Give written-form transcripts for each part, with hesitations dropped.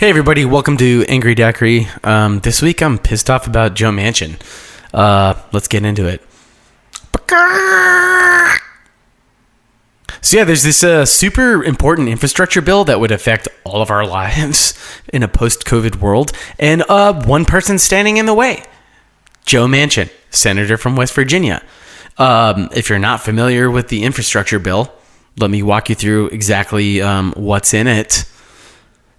Hey everybody, welcome to Angry Daiquiri. This week I'm pissed off about Joe Manchin. Let's get into it. So yeah, there's this super important infrastructure bill that would affect all of our lives in a post-COVID world, and one person standing in the way. Joe Manchin, senator from West Virginia. If you're not familiar with the infrastructure bill, let me walk you through exactly what's in it.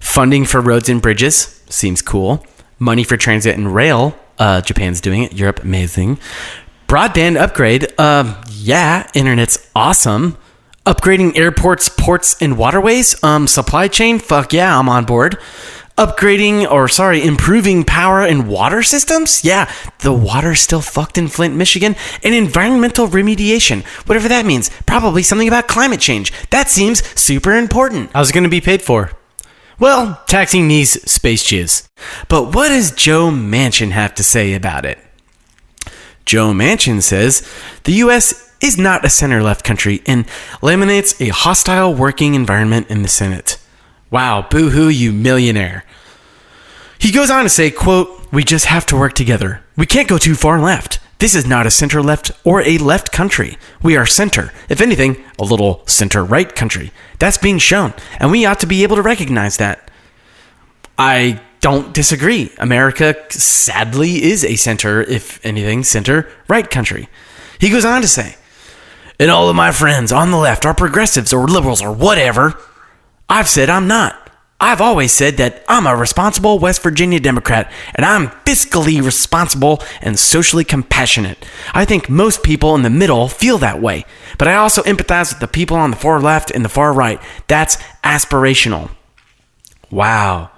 Funding for roads and bridges, seems cool. Money for transit and rail, Japan's doing it. Europe, amazing. Broadband upgrade, yeah, internet's awesome. Upgrading airports, ports, and waterways, supply chain, fuck yeah, I'm on board. Improving power and water systems? Yeah, the water's still fucked in Flint, Michigan. And environmental remediation, whatever that means. Probably something about climate change. That seems super important. How's it going to be paid for? Well, taxing these space jizz. But what does Joe Manchin have to say about it? Joe Manchin says the U.S. is not a center-left country and laminates a hostile working environment in the Senate. Wow, boo-hoo, you millionaire. He goes on to say, quote, "We just have to work together. We can't go too far left. This is not a center-left or a left country. We are center. If anything, a little center-right country. That's being shown, and we ought to be able to recognize that." I don't disagree. America, sadly, is a center, if anything, center-right country. He goes on to say, "And all of my friends on the left are progressives or liberals or whatever. I've said I'm not. I've always said that I'm a responsible West Virginia Democrat, and I'm fiscally responsible and socially compassionate. I think most people in the middle feel that way, but I also empathize with the people on the far left and the far right. That's aspirational." Wow.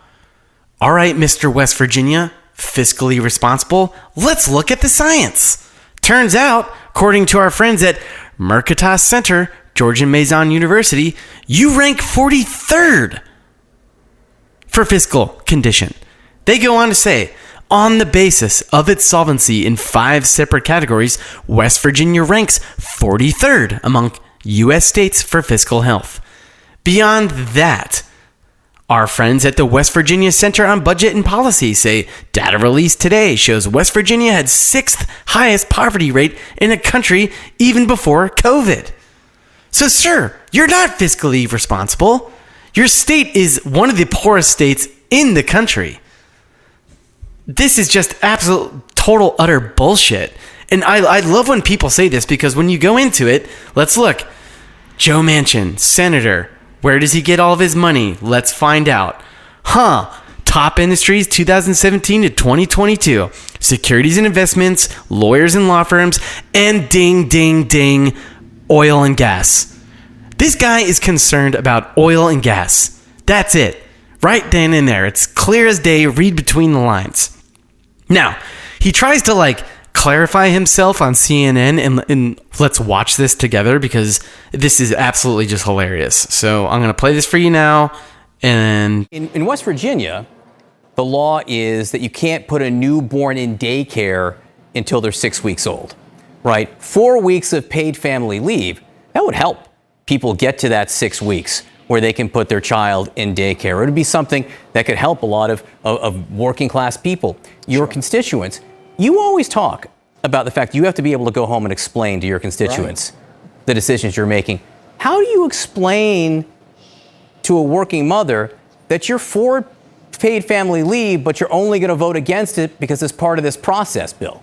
All right, Mr. West Virginia, fiscally responsible. Let's look at the science. Turns out, according to our friends at Mercatus Center, George Mason University, you rank 43rd for fiscal condition. They go on to say, on the basis of its solvency in 5 separate categories, West Virginia ranks 43rd among U.S. states for fiscal health. Beyond that, our friends at the West Virginia Center on Budget and Policy say data released today shows West Virginia had 6th highest poverty rate in the country even before COVID. So sir, you're not fiscally responsible. Your state is one of the poorest states in the country. This is just absolute, total, utter bullshit. And I love when people say this because when you go into it, let's look. Joe Manchin, senator. Where does he get all of his money? Let's find out. Top industries 2017 to 2022. Securities and investments, lawyers and law firms, and ding, ding, ding, oil and gas. This guy is concerned about oil and gas. That's it. Right then and there. It's clear as day. Read between the lines. Now, he tries to clarify himself on CNN, and let's watch this together because this is absolutely just hilarious. So I'm going to play this for you now. And in West Virginia, the law is that you can't put a newborn in daycare until they're 6 weeks old, right? 4 weeks of paid family leave, that would help people get to that 6 weeks where they can put their child in daycare. It would be something that could help a lot of working class people. Your constituents, you always talk about the fact you have to be able to go home and explain to your constituents the decisions you're making. How do you explain to a working mother that you're for paid family leave, but you're only going to vote against it because it's part of this process bill?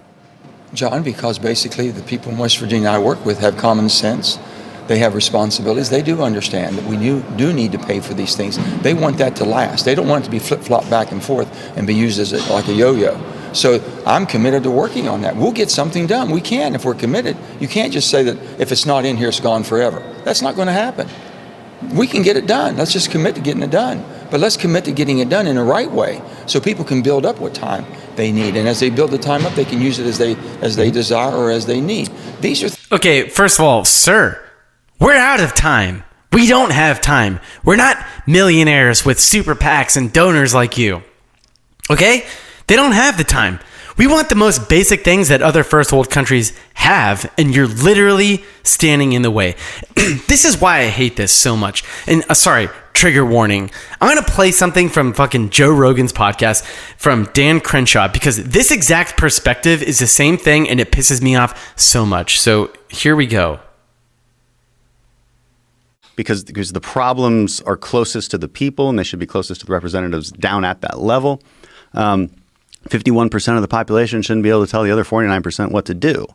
John, because basically the people in West Virginia I work with have common sense. They have responsibilities. They do understand that we do need to pay for these things. They want that to last. They don't want it to be flip-flop back and forth and be used as like a yo-yo. So I'm committed to working on that. We'll get something done. We can if we're committed. You can't just say that if it's not in here, it's gone forever. That's not going to happen. We can get it done. Let's just commit to getting it done. But let's commit to getting it done in the right way so people can build up what time they need. And as they build the time up, they can use it as they desire or as they need. These are okay, first of all, sir, we're out of time. We don't have time. We're not millionaires with super PACs and donors like you. Okay? They don't have the time. We want the most basic things that other first world countries have, and you're literally standing in the way. This is why I hate this so much. And sorry, trigger warning. I'm going to play something from fucking Joe Rogan's podcast from Dan Crenshaw, because this exact perspective is the same thing and it pisses me off so much. So here we go. Because the problems are closest to the people and they should be closest to the representatives down at that level. 51% of the population shouldn't be able to tell the other 49% what to do.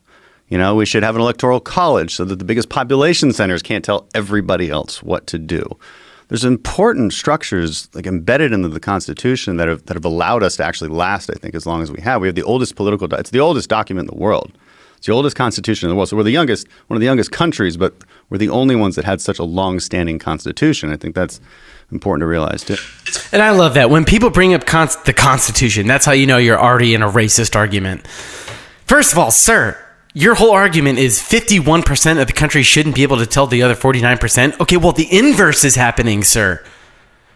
We should have an electoral college so that the biggest population centers can't tell everybody else what to do. There's important structures like embedded into the Constitution that have allowed us to actually last, I think, as long as we have. We have the oldest it's the oldest document in the world. It's the oldest constitution in the world. So we're one of the youngest countries, but we're the only ones that had such a long-standing constitution. I think that's important to realize too. And I love that when people bring up the Constitution, that's how you know you're already in a racist argument. First of all, sir, your whole argument is 51% of the country shouldn't be able to tell the other 49%. Okay, well, the inverse is happening, sir.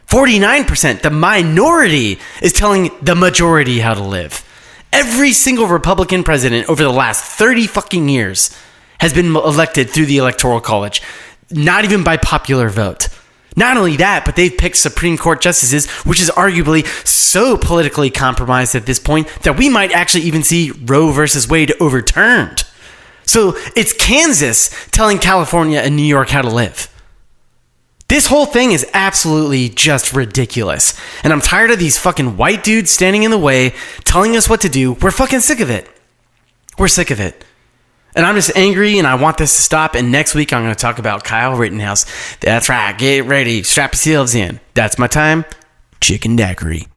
49%, the minority, is telling the majority how to live. Every single Republican president over the last 30 fucking years has been elected through the Electoral College, not even by popular vote. Not only that, but they've picked Supreme Court justices, which is arguably so politically compromised at this point that we might actually even see Roe versus Wade overturned. So it's Kansas telling California and New York how to live. This whole thing is absolutely just ridiculous. And I'm tired of these fucking white dudes standing in the way, telling us what to do. We're fucking sick of it. We're sick of it. And I'm just angry and I want this to stop. And next week I'm going to talk about Kyle Rittenhouse. That's right. Get ready. Strap yourselves in. That's my time. Chicken daiquiri.